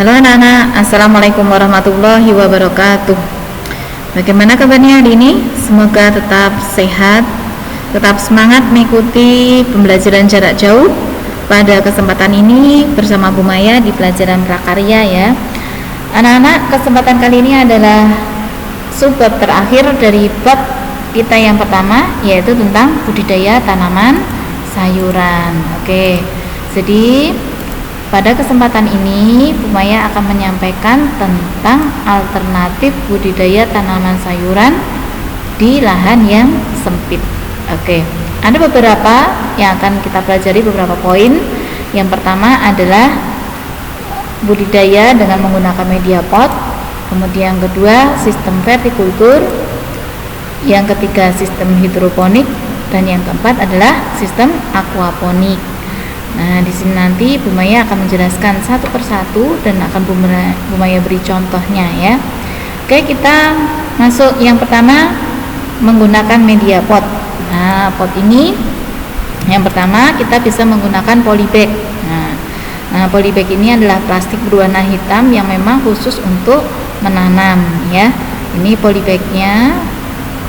Halo anak-anak, Assalamualaikum warahmatullahi wabarakatuh. Bagaimana kabarnya hari ini? Semoga tetap sehat, tetap semangat mengikuti pembelajaran jarak jauh. Pada kesempatan ini bersama Bu Maya di pelajaran prakarya ya. Anak-anak, kesempatan kali ini adalah subbab terakhir dari bab kita yang pertama, yaitu tentang budidaya tanaman sayuran. Oke, jadi pada kesempatan ini, Bu Maya akan menyampaikan tentang alternatif budidaya tanaman sayuran di lahan yang sempit. Oke, ada beberapa yang akan kita pelajari, beberapa poin. Yang pertama adalah budidaya dengan menggunakan media pot. Kemudian yang kedua, sistem vertikultur. Yang ketiga, sistem hidroponik. Dan yang keempat adalah sistem aquaponik. Nah, di sini nanti Bu Maya akan menjelaskan satu persatu dan akan Bu Maya beri contohnya ya. Oke, kita masuk yang pertama, menggunakan media pot. Nah, pot ini yang pertama kita bisa menggunakan polybag. Nah, polybag ini adalah plastik berwarna hitam yang memang khusus untuk menanam ya. Ini polybagnya.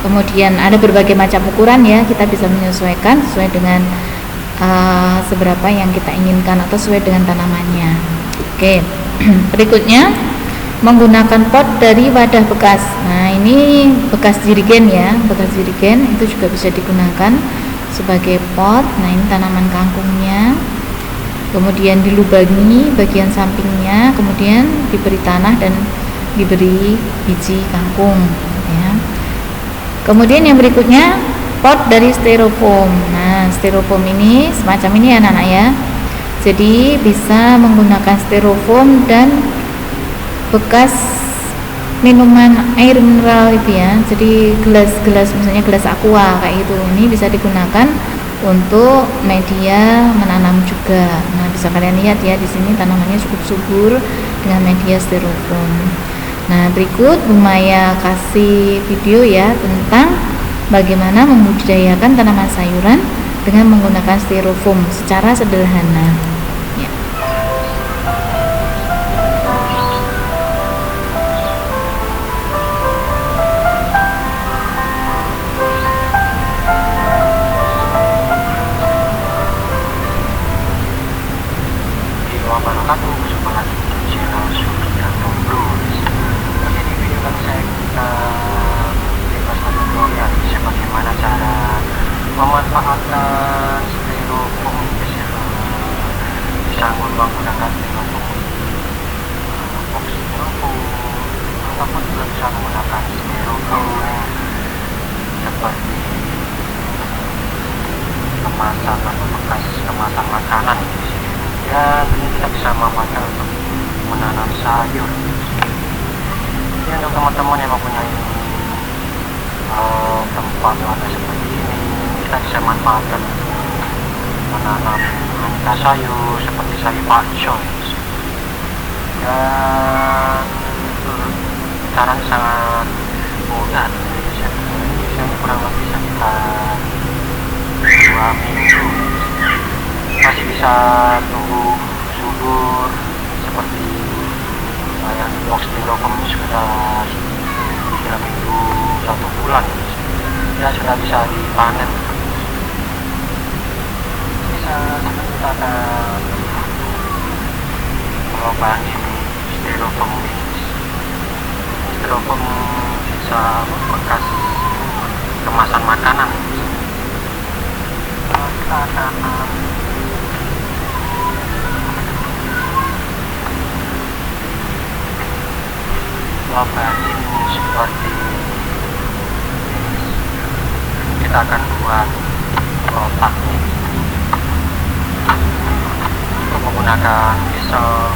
Kemudian ada berbagai macam ukuran ya, kita bisa menyesuaikan sesuai dengan seberapa yang kita inginkan atau sesuai dengan tanamannya. Oke, berikutnya menggunakan pot dari wadah bekas. Nah, ini bekas jirigen ya, bekas jirigen itu juga bisa digunakan sebagai pot. Nah, ini tanaman kangkungnya. Kemudian dilubangi bagian sampingnya, kemudian diberi tanah dan diberi biji kangkung ya. Kemudian yang berikutnya, pot dari styrofoam. Nah, styrofoam ini semacam ini ya anak-anak ya. Jadi bisa menggunakan styrofoam dan bekas minuman air mineral itu ya. Jadi gelas-gelas, misalnya gelas aqua kayak gitu. Ini bisa digunakan untuk media menanam juga. Nah, bisa kalian lihat ya, di sini tanamannya cukup subur dengan media styrofoam. Nah, berikut Bu Maya kasih video ya tentang bagaimana membudidayakan tanaman sayuran dengan menggunakan styrofoam secara sederhana ya. Memanfaatkan styrofoam bisa menggunakan styrofoam box styrofoam ataupun juga bisa menggunakan styrofoam seperti kemasan atau bekas kemasan makanan dan kita bisa memanfaatkan untuk menanam sayur. Jadi untuk teman-teman yang mempunyai tempat wadah seperti ini, kita bisa manfaatkan menanam aneka sayur seperti sayur pakcoy dan caranya sangat mudah. Biasanya kurang lebih sekitar 2 minggu masih bisa tumbuh subur seperti yang box styrofoam ini sekitar 3 minggu 1 bulan ya sudah bisa dipanen. Kita akan mengobangi styrofoam bisa bekas kemasan makanan. Kita akan mengobangi seperti kita akan buat kotak untuk menggunakan pisau.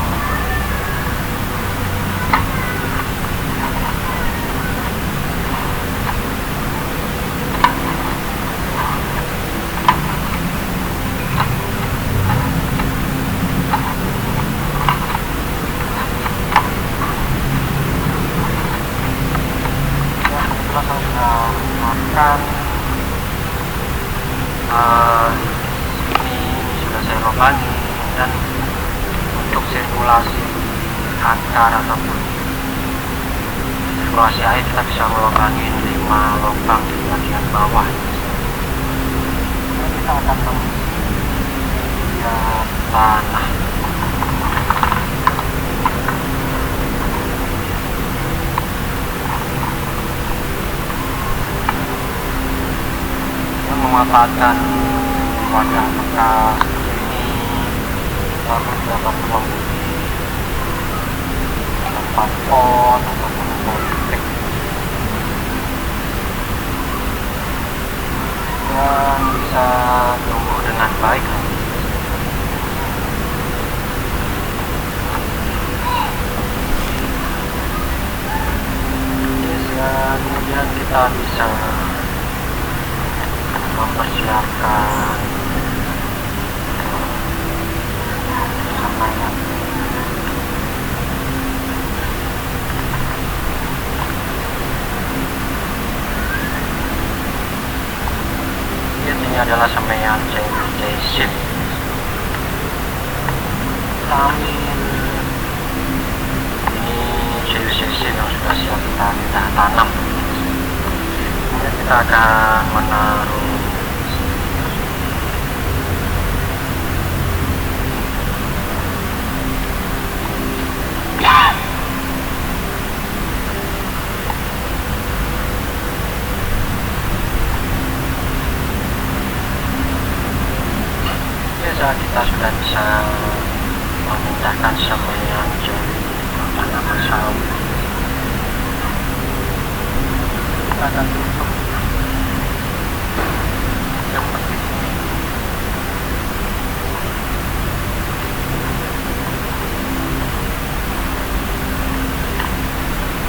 Kita sudah makan. Ini sudah saya lubangi dan untuk sirkulasi lancar ataupun sirkulasi air, kita bisa melubangin 5 lubang di bagian bawah. Kita akan mengisi tanah. Memanfaatkan wadah bekas ini, lalu dapat membuat tempat pot ataupun politik dan bisa tumbuh dengan baik. Kemudian kita bisa mempersiapkan sampahnya. Ini adalah semaian CWC. Amin. Ini CWC yang sudah siap kita tanam. Kemudian kita akan menaruh kita sudah bisa memindahkan semaian jadi tanaman sawit. Kita akan tutup seperti ini.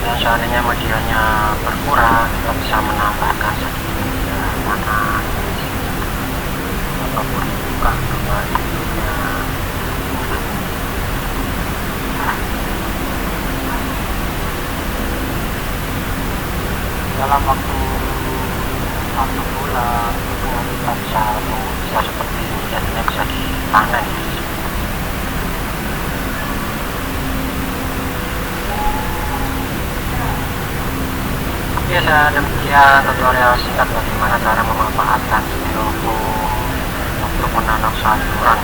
Dan seandainya medianya berkurang, kita bisa menambahkan sedikit tanah ataupun buka kembali. Dalam waktu 1 bulan itu kita bisa seperti ini, jadinya bisa dipanen. Ya, demikian tutorial singkat bagaimana cara memanfaatkan styrofoam untuk menanam sayuran.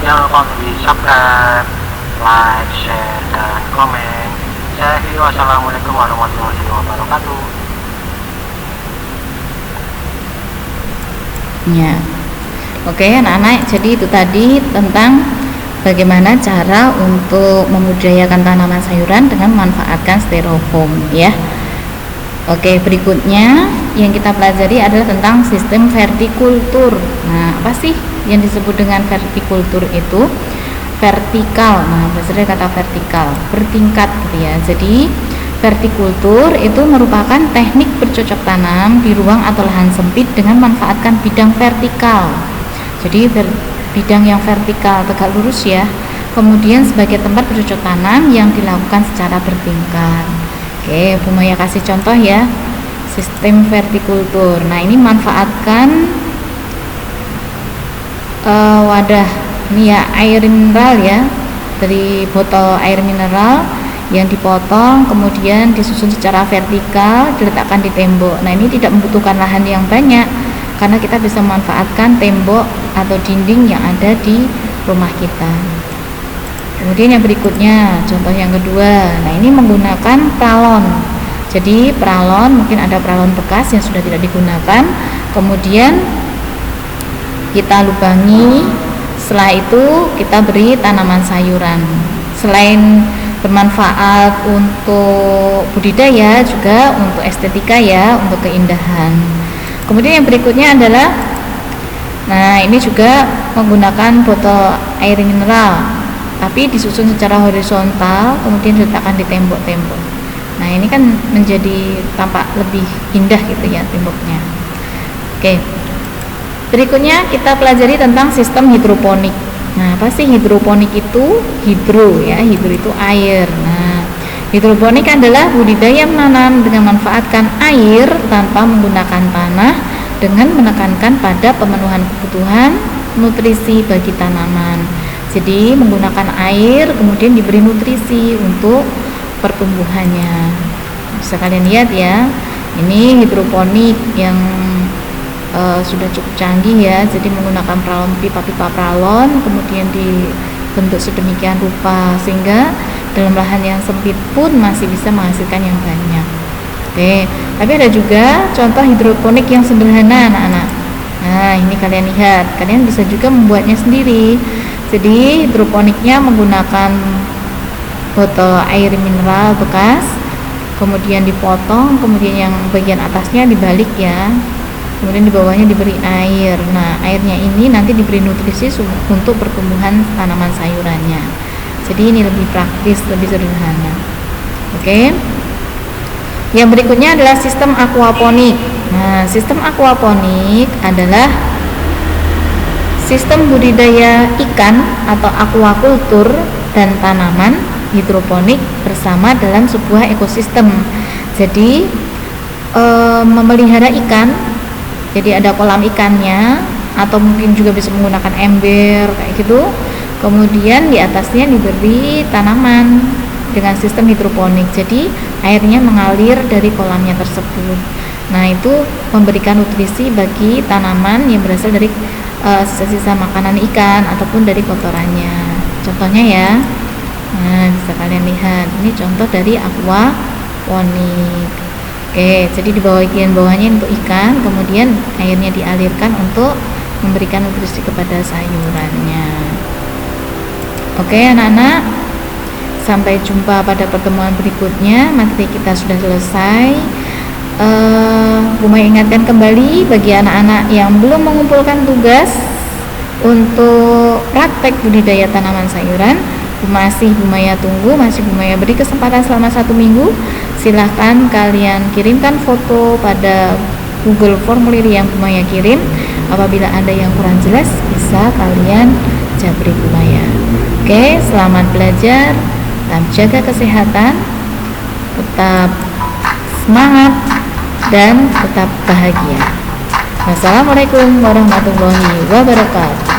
Jangan lupa untuk di subscribe, like, share, dan komen. Saya Rio, wassalamualaikum warahmatullahi wabarakatuh. Ya, oke anak-anak, jadi itu tadi tentang bagaimana cara untuk memudayakan tanaman sayuran dengan memanfaatkan styrofoam ya. Oke, berikutnya yang kita pelajari adalah tentang sistem vertikultur. Nah, apa sih yang disebut dengan vertikultur itu? Vertikal. Nah, berdasarkan kata vertikal, bertingkat gitu ya. Jadi vertikultur itu merupakan teknik bercocok tanam di ruang atau lahan sempit dengan memanfaatkan bidang vertikal. Jadi bidang yang vertikal tegak lurus ya. Kemudian sebagai tempat bercocok tanam yang dilakukan secara bertingkat. Oke, Bu Maya kasih contoh ya. Sistem vertikultur. Nah, ini manfaatkan wadah ini ya, air mineral ya, dari botol air mineral yang dipotong kemudian disusun secara vertikal diletakkan di tembok. Nah, ini tidak membutuhkan lahan yang banyak karena kita bisa memanfaatkan tembok atau dinding yang ada di rumah kita. Kemudian yang berikutnya, contoh yang kedua. Nah, ini menggunakan pralon. Jadi pralon, mungkin ada pralon bekas yang sudah tidak digunakan, kemudian kita lubangi. Setelah itu kita beri tanaman sayuran. Selain bermanfaat untuk budidaya, juga untuk estetika ya, untuk keindahan. Kemudian yang berikutnya adalah, nah ini juga menggunakan botol air mineral, tapi disusun secara horizontal, kemudian diletakkan di tembok-tembok. Nah, ini kan menjadi tampak lebih indah gitu ya temboknya. Oke. Berikutnya kita pelajari tentang sistem hidroponik. Nah, apa sih hidroponik itu? Hidro ya, hidro itu air. Nah, hidroponik adalah budidaya menanam dengan memanfaatkan air tanpa menggunakan tanah dengan menekankan pada pemenuhan kebutuhan nutrisi bagi tanaman. Jadi menggunakan air kemudian diberi nutrisi untuk pertumbuhannya. Bisa kalian lihat ya, ini hidroponik yang sudah cukup canggih ya. Jadi menggunakan pralon, pipa-pipa pralon kemudian dibentuk sedemikian rupa sehingga dalam lahan yang sempit pun masih bisa menghasilkan yang banyak. Oke, tapi ada juga contoh hidroponik yang sederhana anak-anak. Nah, ini kalian lihat, kalian bisa juga membuatnya sendiri. Jadi hidroponiknya menggunakan botol air mineral bekas, kemudian dipotong, kemudian yang bagian atasnya dibalik ya, kemudian di bawahnya diberi air. Nah, airnya ini nanti diberi nutrisi untuk pertumbuhan tanaman sayurannya. Jadi ini lebih praktis, lebih sederhana. Oke. Yang berikutnya adalah sistem aquaponik. Nah, sistem aquaponik adalah sistem budidaya ikan atau aquacultur dan tanaman hidroponik bersama dalam sebuah ekosistem. Jadi memelihara ikan, jadi ada kolam ikannya, atau mungkin juga bisa menggunakan ember kayak gitu. Kemudian di atasnya diberi tanaman dengan sistem hidroponik. Jadi airnya mengalir dari kolamnya tersebut. Nah, itu memberikan nutrisi bagi tanaman yang berasal dari sisa-sisa makanan ikan ataupun dari kotorannya. Contohnya ya, nah bisa kalian lihat, ini contoh dari aquaponik. Oke, jadi di bagian bawahnya untuk ikan, kemudian airnya dialirkan untuk memberikan nutrisi kepada sayurannya. Oke anak-anak, sampai jumpa pada pertemuan berikutnya. Materi kita sudah selesai. Bu Maya ingatkan kembali bagi anak-anak yang belum mengumpulkan tugas untuk praktek budidaya tanaman sayuran, Bu Maya tunggu, masih Bu Maya beri kesempatan selama 1 minggu. Silahkan kalian kirimkan foto pada Google formulir yang Bu Maya kirim. Apabila ada yang kurang jelas, bisa kalian jabri Bu Maya. Oke, selamat belajar, tetap jaga kesehatan, tetap semangat, dan tetap bahagia. Wassalamualaikum warahmatullahi wabarakatuh.